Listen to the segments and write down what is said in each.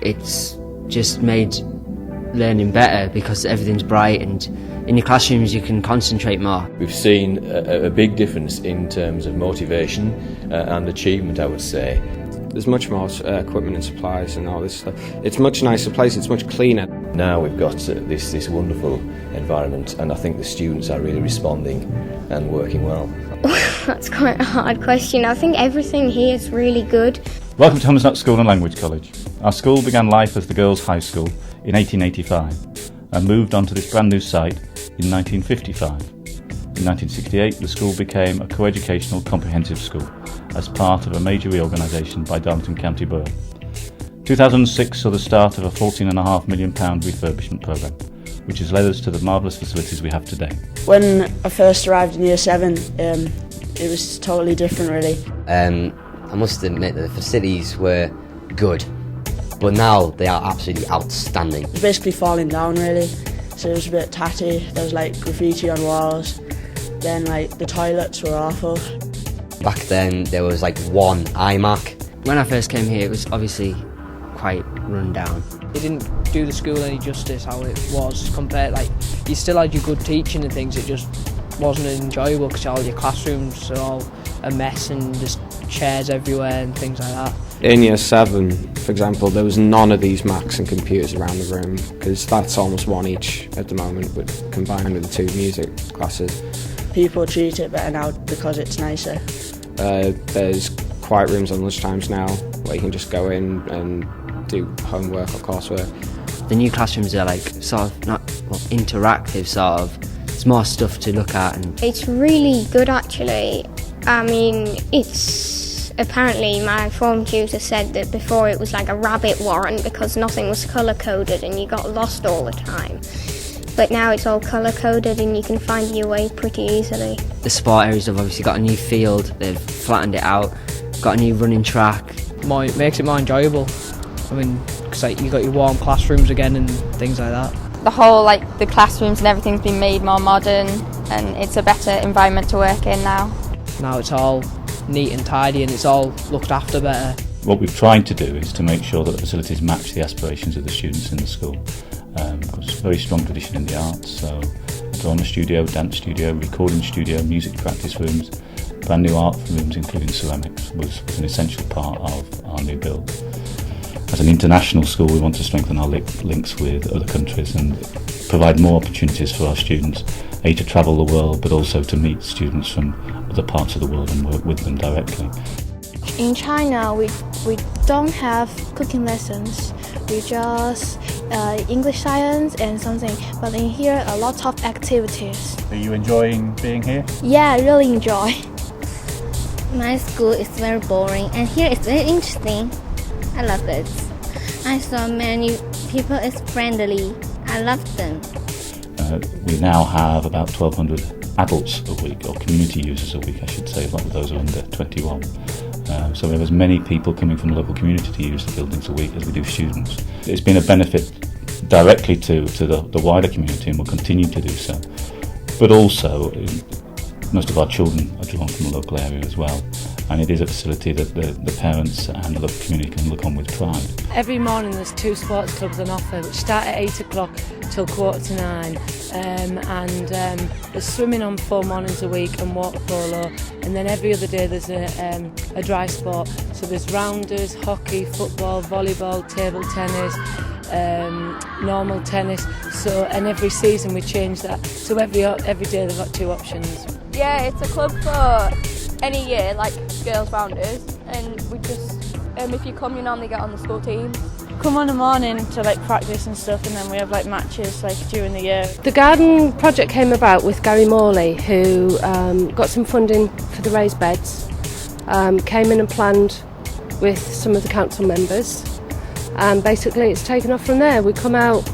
it's just made learning better because everything's bright, and in your classrooms you can concentrate more. We've seen a big difference in terms of motivation and achievement, I would say. There's much more equipment and supplies and all this stuff. It's a much nicer place, it's much cleaner. Now we've got this wonderful environment, and I think the students are really responding and working well. That's quite a hard question. I think everything here is really good. Welcome to Hummersknott School and Language College. Our school began life as the Girls' High School in 1885 and moved on to this brand new site in 1955. In 1968, the school became a co-educational comprehensive school as part of a major reorganisation by Darlington County Borough. 2006 saw the start of a £14.5 million refurbishment programme, which has led us to the marvellous facilities we have today. When I first arrived in Year 7, it was totally different really. I must admit that the facilities were good, but now they are absolutely outstanding. It was basically falling down really, so it was a bit tatty. There was like graffiti on walls, then like the toilets were awful. Back then there was like one iMac. When I first came here, it was obviously quite run down. It didn't do the school any justice how it was compared, like you still had your good teaching and things, it just wasn't enjoyable because all your classrooms are all a mess and there's chairs everywhere and things like that. In Year 7, for example, there was none of these Macs and computers around the room, because that's almost one each at the moment, but combined with the two music classes. People treat it better now because it's nicer. There's quiet rooms on lunchtimes now where you can just go in and do homework or coursework. The new classrooms are like sort of not interactive, sort of. There's more stuff to look at. And It's really good actually. I mean, it's apparently my form tutor said that before it was like a rabbit warren because nothing was colour coded and you got lost all the time. But now it's all colour coded and you can find your way pretty easily. the sport areas have obviously got a new field, they've flattened it out, got a new running track. It makes it more enjoyable. I mean, because like, you got your warm classrooms again and things like that. The whole, like the classrooms and everything's been made more modern and it's a better environment to work in now. Now it's all neat and tidy and it's all looked after better. What we've tried to do is to make sure that the facilities match the aspirations of the students in the school. We've got a very strong tradition in the arts, so drama studio, dance studio, recording studio, music practice rooms, brand new art rooms including ceramics was an essential part of our new build. As an international school, we want to strengthen our links with other countries and provide more opportunities for our students, to travel the world, but also to meet students from other parts of the world and work with them directly. In China, we don't have cooking lessons. We just English, science and something. But in here, a lot of activities. Are you enjoying being here? Yeah, I really enjoy. My school is very boring and here it's very interesting. I love it. I saw many people is friendly. I love them. We now have about 1,200 adults a week, or community users a week I should say, like those are under 21. So we have as many people coming from the local community to use the buildings a week as we do students. It's been a benefit directly to the wider community and will continue to do so. But also, most of our children are drawn from the local area as well. And it is a facility that the parents and the local community can look on with pride. Every morning there's 2 sports clubs on offer which start at 8 o'clock till 8:45 and there's swimming on 4 mornings a week and water polo, and then every other day there's a dry sport, so there's rounders, hockey, football, volleyball, table tennis, normal tennis, and every season we change that, so every day they've got 2 options. Yeah, it's a club for any year, like girls rounders, and we just if you come you normally get on the school team. Come on the morning to like practice and stuff, and then we have like matches like during the year. The garden project came about with Gary Morley, who got some funding for the raised beds, came in and planned with some of the council members, and basically it's taken off from there. We come out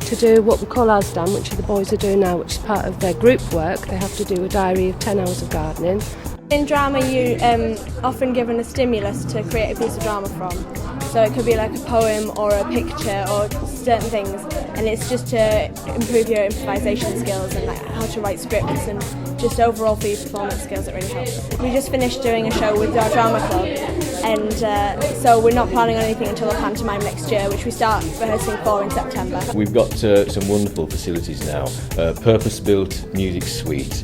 to do what we call ASDAN, which the boys are doing now, which is part of their group work. They have to do a diary of 10 hours of gardening. In drama you often given a stimulus to create a piece of drama from. So it could be like a poem or a picture or certain things, and it's just to improve your improvisation skills and like how to write scripts and just overall for your performance skills. It really helps. We just finished doing a show with our drama club and so we're not planning on anything until the pantomime next year, which we start rehearsing for in September. We've got some wonderful facilities now, purpose-built music suite,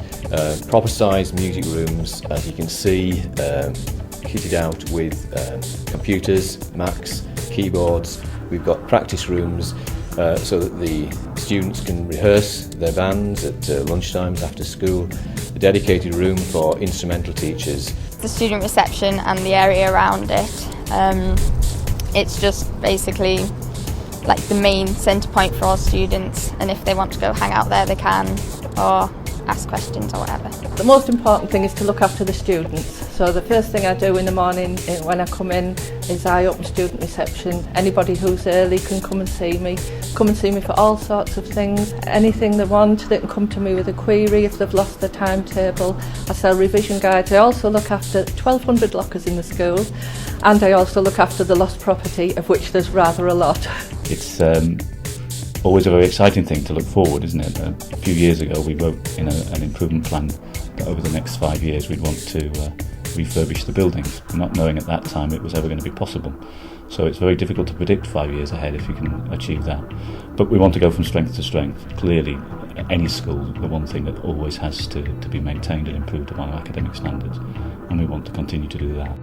proper sized music rooms, as you can see, kitted out with computers, Macs, keyboards. We've got practice rooms so that the students can rehearse their bands at lunchtimes after school, a dedicated room for instrumental teachers. The student reception and the area around it, it's just basically like the main centre point for all students, and if they want to go hang out there they can, or ask questions or whatever. The most important thing is to look after the students. So the first thing I do in the morning when I come in is I open student reception. Anybody who's early can come and see me for all sorts of things. Anything they want, they can come to me with a query if they've lost their timetable. I sell revision guides. I also look after 1,200 lockers in the school, and I also look after the lost property, of which there's rather a lot. It's always a very exciting thing to look forward, isn't it? A few years ago we wrote in an improvement plan that over the next 5 years we'd want to refurbish the buildings, not knowing at that time it was ever going to be possible. So it's very difficult to predict 5 years ahead if you can achieve that. But we want to go from strength to strength. Clearly, any school, the one thing that always has to be maintained and improved upon are academic standards, and we want to continue to do that.